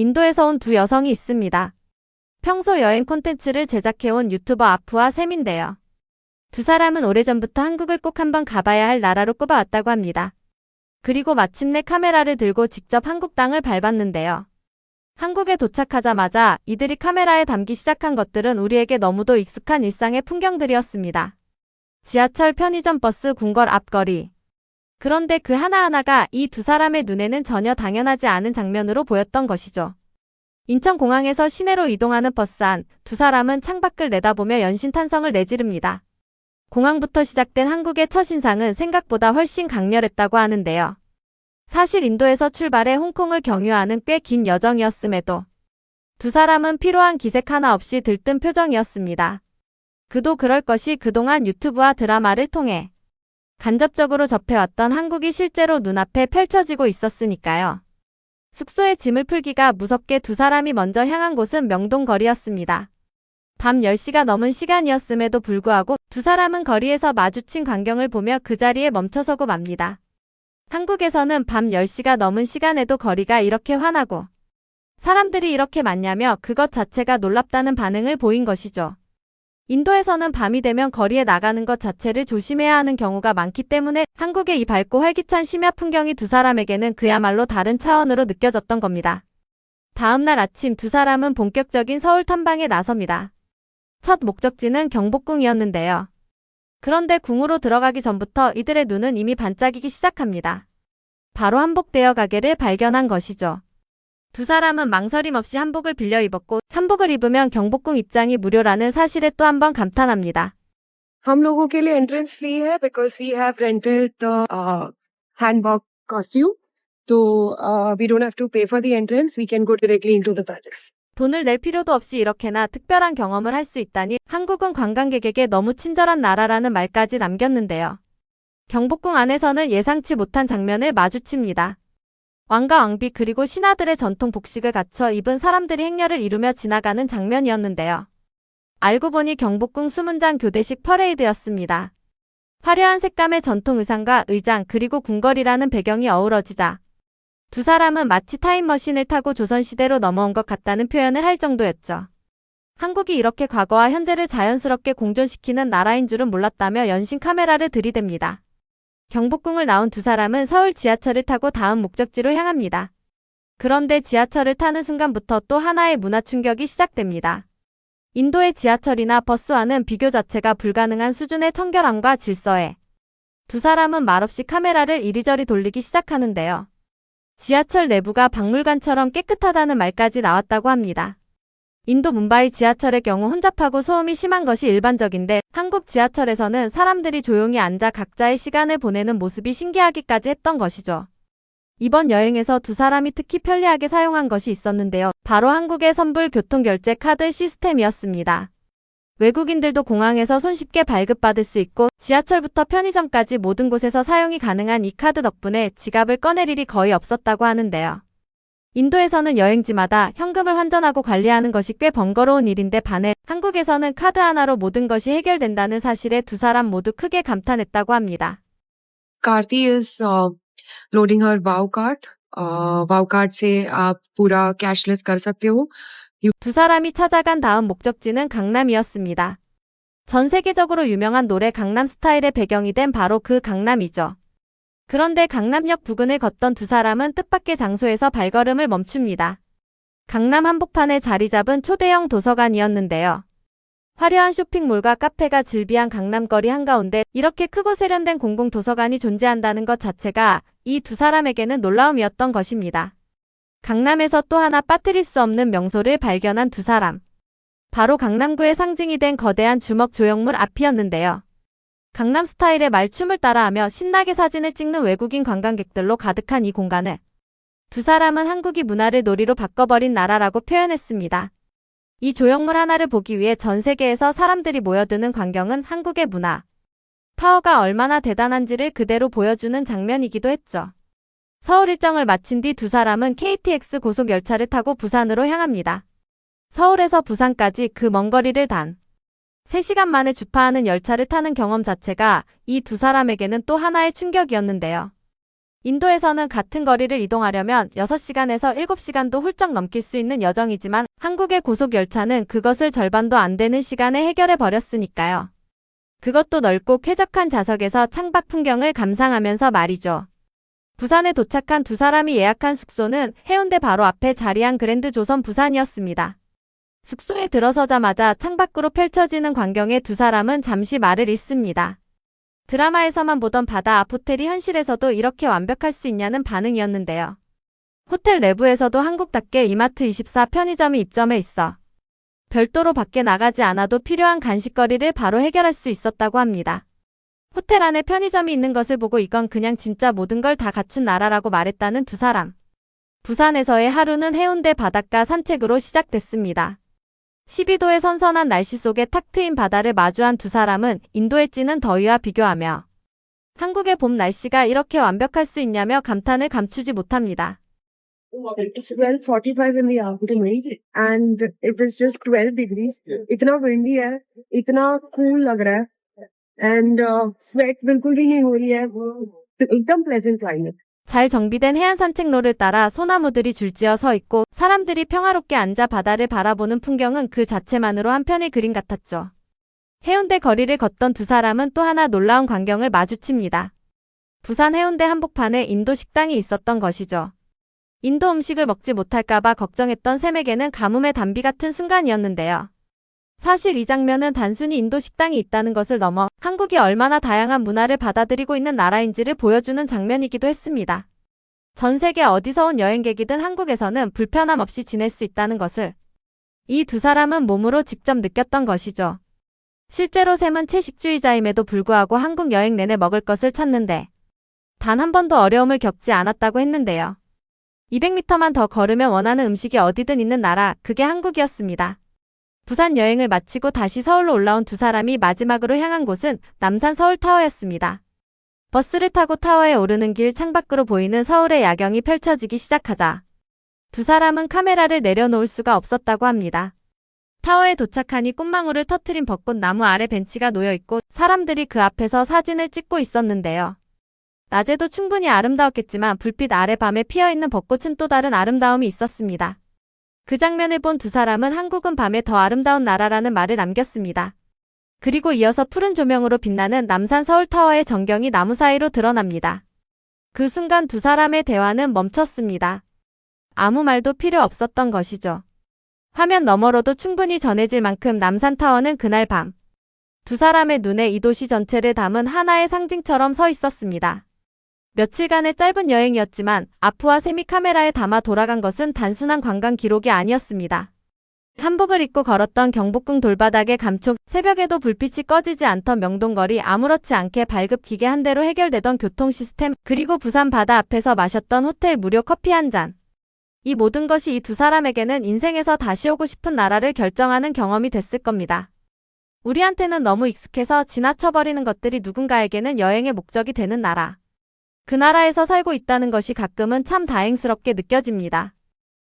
인도에서 온 두 여성이 있습니다. 평소 여행 콘텐츠를 제작해온 유튜버 아프와 샘인데요. 두 사람은 오래전부터 한국을 꼭 한번 가봐야 할 나라로 꼽아왔다고 합니다. 그리고 마침내 카메라를 들고 직접 한국 땅을 밟았는데요. 한국에 도착하자마자 이들이 카메라에 담기 시작한 것들은 우리에게 너무도 익숙한 일상의 풍경들이었습니다. 지하철, 편의점, 버스, 궁궐 앞거리. 그런데 그 하나하나가 이 두 사람의 눈에는 전혀 당연하지 않은 장면으로 보였던 것이죠. 인천공항에서 시내로 이동하는 버스 안, 두 사람은 창밖을 내다보며 연신탄성을 내지릅니다. 공항부터 시작된 한국의 첫인상은 생각보다 훨씬 강렬했다고 하는데요. 사실 인도에서 출발해 홍콩을 경유하는 꽤 긴 여정이었음에도 두 사람은 피로한 기색 하나 없이 들뜬 표정이었습니다. 그도 그럴 것이 그동안 유튜브와 드라마를 통해 간접적으로 접해왔던 한국이 실제로 눈앞에 펼쳐지고 있었으니까요. 숙소에 짐을 풀기가 무섭게 두 사람이 먼저 향한 곳은 명동거리였습니다. 밤 10시가 넘은 시간이었음에도 불구하고 두 사람은 거리에서 마주친 광경을 보며 그 자리에 멈춰서고 맙니다. 한국에서는 밤 10시가 넘은 시간에도 거리가 이렇게 환하고 사람들이 이렇게 많냐며 그것 자체가 놀랍다는 반응을 보인 것이죠. 인도에서는 밤이 되면 거리에 나가는 것 자체를 조심해야 하는 경우가 많기 때문에 한국의 이 밝고 활기찬 심야 풍경이 두 사람에게는 그야말로 다른 차원으로 느껴졌던 겁니다. 다음 날 아침 두 사람은 본격적인 서울 탐방에 나섭니다. 첫 목적지는 경복궁이었는데요. 그런데 궁으로 들어가기 전부터 이들의 눈은 이미 반짝이기 시작합니다. 바로 한복대여 가게를 발견한 것이죠. 두 사람은 망설임 없이 한복을 빌려 입었고 한복을 입으면 경복궁 입장이 무료라는 사실에 또 한 번 감탄합니다. हम लोगों के लिए एंट्रेंस फ्री है because we have rented the hanbok costume. So we don't have to pay for the entrance. We can go directly into the palace. 돈을 낼 필요도 없이 이렇게나 특별한 경험을 할 수 있다니 한국은 관광객에게 너무 친절한 나라라는 말까지 남겼는데요. 경복궁 안에서는 예상치 못한 장면을 마주칩니다. 왕과 왕비 그리고 신하들의 전통 복식을 갖춰 입은 사람들이 행렬을 이루며 지나가는 장면이었는데요. 알고 보니 경복궁 수문장 교대식 퍼레이드였습니다. 화려한 색감의 전통 의상과 의장 그리고 궁궐이라는 배경이 어우러지자 두 사람은 마치 타임머신을 타고 조선시대로 넘어온 것 같다는 표현을 할 정도였죠. 한국이 이렇게 과거와 현재를 자연스럽게 공존시키는 나라인 줄은 몰랐다며 연신 카메라를 들이댑니다. 경복궁을 나온 두 사람은 서울 지하철을 타고 다음 목적지로 향합니다. 그런데 지하철을 타는 순간부터 또 하나의 문화 충격이 시작됩니다. 인도의 지하철이나 버스와는 비교 자체가 불가능한 수준의 청결함과 질서에 두 사람은 말없이 카메라를 이리저리 돌리기 시작하는데요. 지하철 내부가 박물관처럼 깨끗하다는 말까지 나왔다고 합니다. 인도 뭄바이 지하철의 경우 혼잡하고 소음이 심한 것이 일반적인데 한국 지하철에서는 사람들이 조용히 앉아 각자의 시간을 보내는 모습이 신기하기까지 했던 것이죠. 이번 여행에서 두 사람이 특히 편리하게 사용한 것이 있었는데요. 바로 한국의 선불 교통결제 카드 시스템이었습니다. 외국인들도 공항에서 손쉽게 발급받을 수 있고 지하철부터 편의점까지 모든 곳에서 사용이 가능한 이 카드 덕분에 지갑을 꺼낼 일이 거의 없었다고 하는데요. 인도에서는 여행지마다 현금을 환전하고 관리하는 것이 꽤 번거로운 일인데 반해 한국에서는 카드 하나로 모든 것이 해결된다는 사실에 두 사람 모두 크게 감탄했다고 합니다. Karti is loading her Wow card. Wow card से आप पूरा cashless कर सकते हो. 두 사람이 찾아간 다음 목적지는 강남이었습니다. 전 세계적으로 유명한 노래 강남스타일의 배경이 된 바로 그 강남이죠. 그런데 강남역 부근을 걷던 두 사람은 뜻밖의 장소에서 발걸음을 멈춥니다. 강남 한복판에 자리 잡은 초대형 도서관이었는데요. 화려한 쇼핑몰과 카페가 즐비한 강남거리 한가운데 이렇게 크고 세련된 공공도서관이 존재한다는 것 자체가 이 두 사람에게는 놀라움이었던 것입니다. 강남에서 또 하나 빠뜨릴 수 없는 명소를 발견한 두 사람. 바로 강남구의 상징이 된 거대한 주먹 조형물 앞이었는데요. 강남 스타일의 말춤을 따라하며 신나게 사진을 찍는 외국인 관광객들로 가득한 이 공간을 두 사람은 한국이 문화를 놀이로 바꿔버린 나라라고 표현했습니다. 이 조형물 하나를 보기 위해 전 세계에서 사람들이 모여드는 광경은 한국의 문화 파워가 얼마나 대단한지를 그대로 보여주는 장면이기도 했죠. 서울 일정을 마친 뒤 두 사람은 KTX 고속열차를 타고 부산으로 향합니다. 서울에서 부산까지 그 먼 거리를 단 3시간 만에 주파하는 열차를 타는 경험 자체가 이 두 사람에게는 또 하나의 충격이었는데요. 인도에서는 같은 거리를 이동하려면 6시간에서 7시간도 훌쩍 넘길 수 있는 여정이지만 한국의 고속열차는 그것을 절반도 안 되는 시간에 해결해 버렸으니까요. 그것도 넓고 쾌적한 좌석에서 창밖 풍경을 감상하면서 말이죠. 부산에 도착한 두 사람이 예약한 숙소는 해운대 바로 앞에 자리한 그랜드 조선 부산이었습니다. 숙소에 들어서자마자 창밖으로 펼쳐지는 광경에 두 사람은 잠시 말을 잇습니다. 드라마에서만 보던 바다 앞 호텔이 현실에서도 이렇게 완벽할 수 있냐는 반응이었는데요. 호텔 내부에서도 한국답게 이마트24 편의점이 입점해 있어 별도로 밖에 나가지 않아도 필요한 간식거리를 바로 해결할 수 있었다고 합니다. 호텔 안에 편의점이 있는 것을 보고 이건 그냥 진짜 모든 걸 다 갖춘 나라라고 말했다는 두 사람. 부산에서의 하루는 해운대 바닷가 산책으로 시작됐습니다. 12도의 선선한 날씨 속에 탁 트인 바다를 마주한 두 사람은 인도에 찌는 더위와 비교하며 한국의 봄 날씨가 이렇게 완벽할 수 있냐며 감탄을 감추지 못합니다. It's 12:45 in the afternoon and it was just 12 degrees. इतना windy है, इतना cool लग रहा है and sweat बिल्कुल भी नहीं हो रही है. तो एकदम pleasant climate. 잘 정비된 해안 산책로를 따라 소나무들이 줄지어 서 있고 사람들이 평화롭게 앉아 바다를 바라보는 풍경은 그 자체만으로 한편의 그림 같았죠. 해운대 거리를 걷던 두 사람은 또 하나 놀라운 광경을 마주칩니다. 부산 해운대 한복판에 인도 식당이 있었던 것이죠. 인도 음식을 먹지 못할까봐 걱정했던 샘에게는 가뭄의 단비 같은 순간이었는데요. 사실 이 장면은 단순히 인도 식당이 있다는 것을 넘어 한국이 얼마나 다양한 문화를 받아들이고 있는 나라인지를 보여주는 장면이기도 했습니다. 전 세계 어디서 온 여행객이든 한국에서는 불편함 없이 지낼 수 있다는 것을 이 두 사람은 몸으로 직접 느꼈던 것이죠. 실제로 샘은 채식주의자임에도 불구하고 한국 여행 내내 먹을 것을 찾는데 단 한 번도 어려움을 겪지 않았다고 했는데요. 200m만 더 걸으면 원하는 음식이 어디든 있는 나라, 그게 한국이었습니다. 부산 여행을 마치고 다시 서울로 올라온 두 사람이 마지막으로 향한 곳은 남산 서울타워였습니다. 버스를 타고 타워에 오르는 길 창밖으로 보이는 서울의 야경이 펼쳐지기 시작하자 두 사람은 카메라를 내려놓을 수가 없었다고 합니다. 타워에 도착하니 꽃망울을 터트린 벚꽃나무 아래 벤치가 놓여있고 사람들이 그 앞에서 사진을 찍고 있었는데요. 낮에도 충분히 아름다웠겠지만 불빛 아래 밤에 피어있는 벚꽃은 또 다른 아름다움이 있었습니다. 그 장면을 본 두 사람은 한국은 밤에 더 아름다운 나라라는 말을 남겼습니다. 그리고 이어서 푸른 조명으로 빛나는 남산 서울타워의 전경이 나무 사이로 드러납니다. 그 순간 두 사람의 대화는 멈췄습니다. 아무 말도 필요 없었던 것이죠. 화면 너머로도 충분히 전해질 만큼 남산타워는 그날 밤 두 사람의 눈에 이 도시 전체를 담은 하나의 상징처럼 서 있었습니다. 며칠간의 짧은 여행이었지만 아프와 샘이 카메라에 담아 돌아간 것은 단순한 관광 기록이 아니었습니다. 한복을 입고 걸었던 경복궁 돌바닥의 감촉, 새벽에도 불빛이 꺼지지 않던 명동거리, 아무렇지 않게 발급 기계 한 대로 해결되던 교통 시스템, 그리고 부산 바다 앞에서 마셨던 호텔 무료 커피 한 잔. 이 모든 것이 이 두 사람에게는 인생에서 다시 오고 싶은 나라를 결정하는 경험이 됐을 겁니다. 우리한테는 너무 익숙해서 지나쳐버리는 것들이 누군가에게는 여행의 목적이 되는 나라. 그 나라에서 살고 있다는 것이 가끔은 참 다행스럽게 느껴집니다.